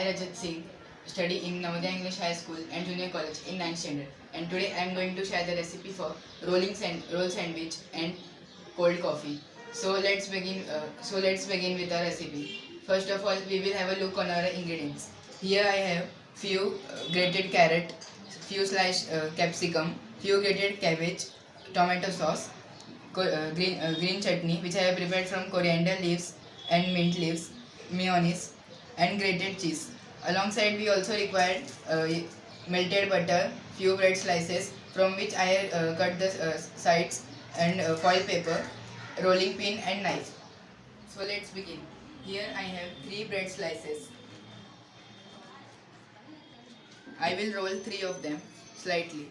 Rajat Singh, study in Navodaya English High School and Junior College in 9th standard. And today I am going to share the recipe for roll sandwich and cold coffee. So let's begin with the recipe. First of all, we will have a look on our ingredients. Here I have few grated carrot, few sliced capsicum, few grated cabbage, tomato sauce, green chutney which I have prepared from coriander leaves and mint leaves, mayonnaise and grated cheese. Alongside we also required melted butter, few bread slices from which I have cut the sides and foil paper, rolling pin and knife. So let's begin. Here I have 3 bread slices. I will roll 3 of them slightly.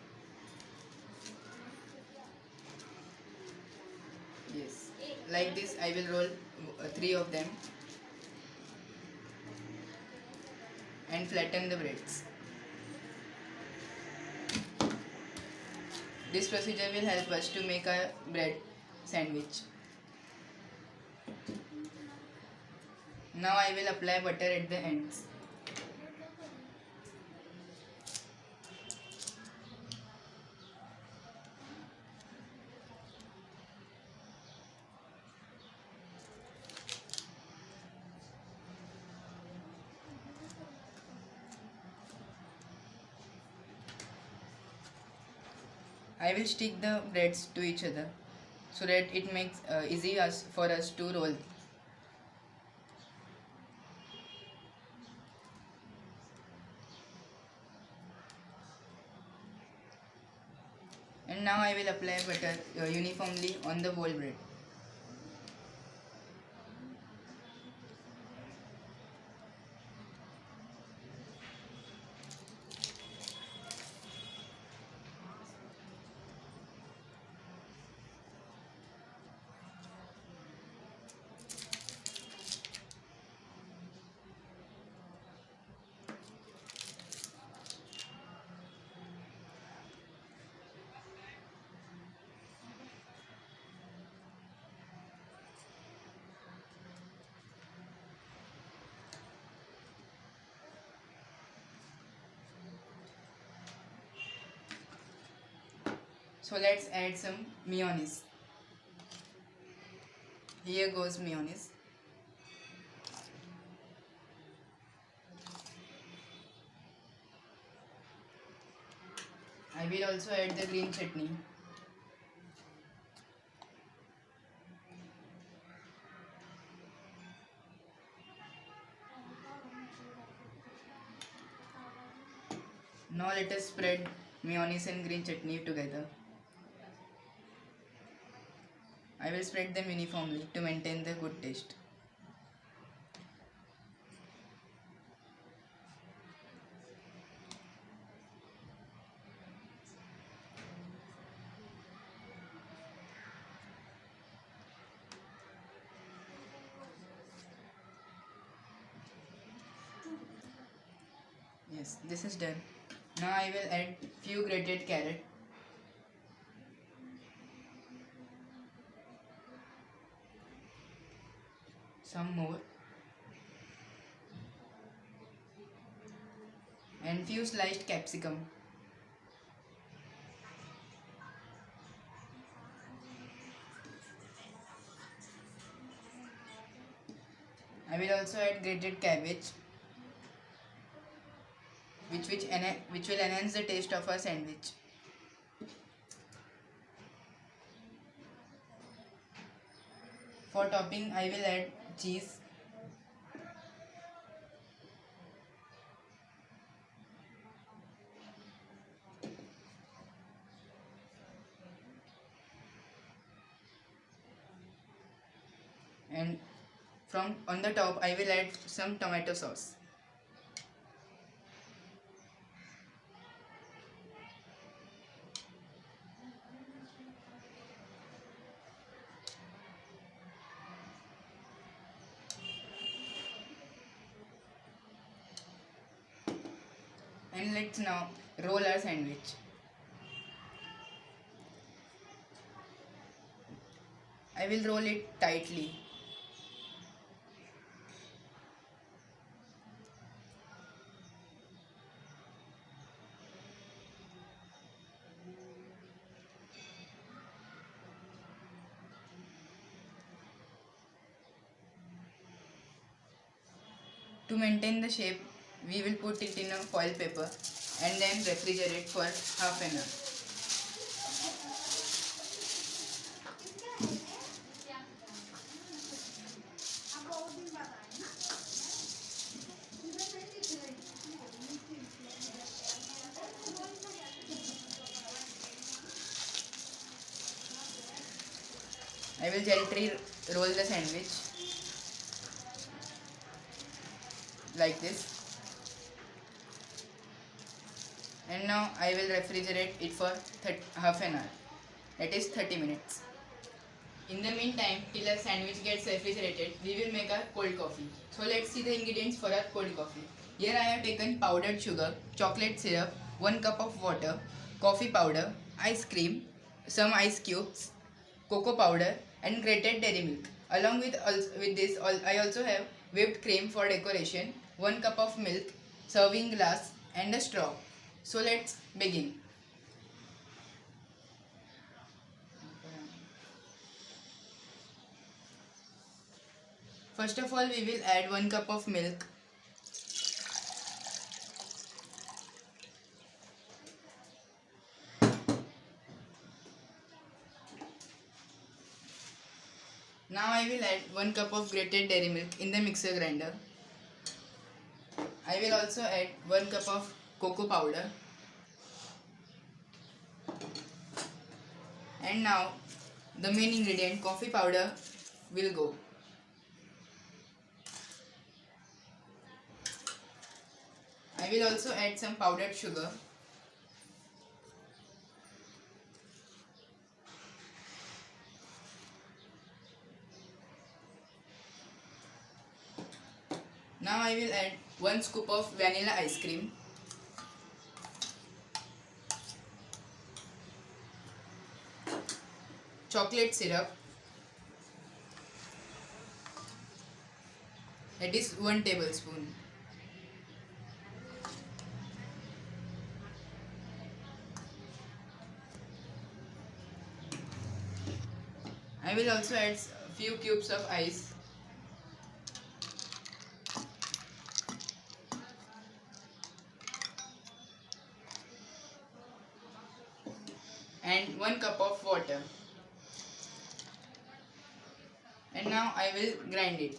Yes. Like this I will roll 3 of them and flatten the breads. This procedure will help us to make a bread sandwich. Now I will apply butter at the ends. I will stick the breads to each other so that it makes easy for us to roll. And now I will apply butter uniformly on the whole bread. So let's add some mayonnaise. Here goes mayonnaise. I will also add the green chutney. Now let us spread mayonnaise and green chutney together. I will spread them uniformly to maintain the good taste. Yes, this is done. Now I will add few grated carrot, some more, and few sliced capsicum. I will also add grated cabbage, which will enhance the taste of our sandwich. For topping, I will add cheese. And from on the top, I will add some tomato sauce. And let's now roll our sandwich. I will roll it tightly. To maintain the shape, we will put it in a foil paper and then refrigerate for half an hour. I will gently roll the sandwich like this, and now I will refrigerate it for half an hour, that is 30 minutes. In the meantime, till our sandwich gets refrigerated, we will make our cold coffee. So let's see the ingredients for our cold coffee. Here I have taken powdered sugar, chocolate syrup, 1 cup of water, coffee powder, ice cream, some ice cubes, cocoa powder and grated dairy milk. Along with this, I also have whipped cream for decoration, 1 cup of milk, serving glass and a straw. So let's begin. First of all, we will add 1 cup of milk. Now I will add 1 cup of grated dairy milk in the mixer grinder. I will also add 1 cup of cocoa powder. And now the main ingredient, coffee powder, will go. I will also add some powdered sugar. Now I will add 1 scoop of vanilla ice cream. Chocolate syrup, that is 1 tablespoon. I will also add a few cubes of ice. And 1 cup of water. And now I will grind it.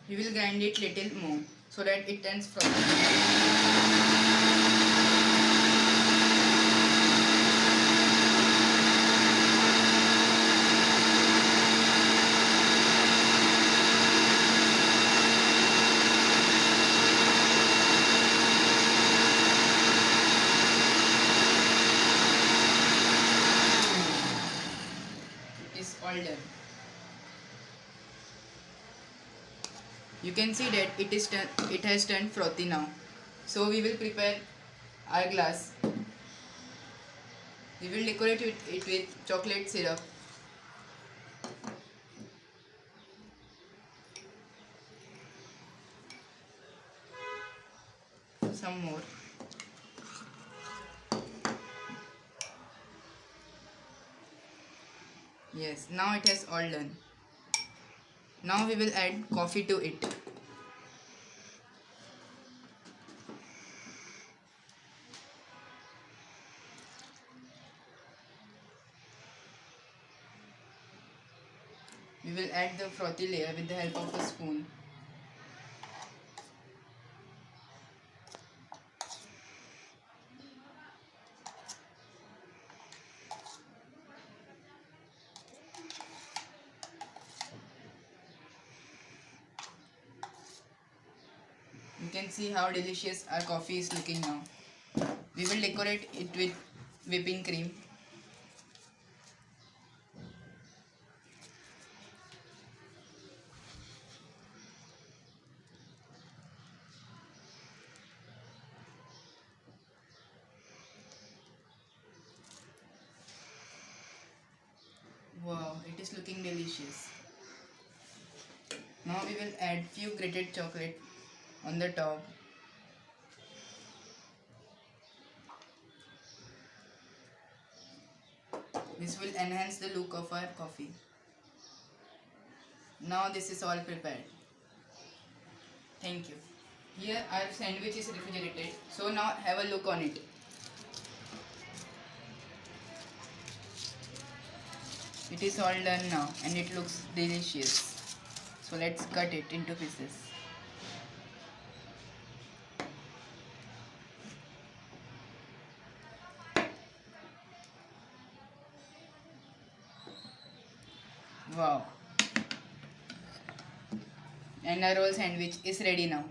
We will grind it little more so that it turns frothy. It is all done. You can see that it has turned frothy now. So we will prepare our glass. We will decorate it with chocolate syrup. Some more. Yes, now it has all done. Now we will add coffee to it. We will add the frothy layer with the help of a spoon. You can see how delicious our coffee is looking now. We will decorate it with whipping cream. Wow, it is looking delicious. Now we will add few grated chocolate on the top. This will enhance the look of our coffee. Now this is all prepared. Thank you. Here our sandwich is refrigerated. So now have a look on it. It is all done now and it looks delicious. So let's cut it into pieces. Wow. And our roll sandwich is ready now.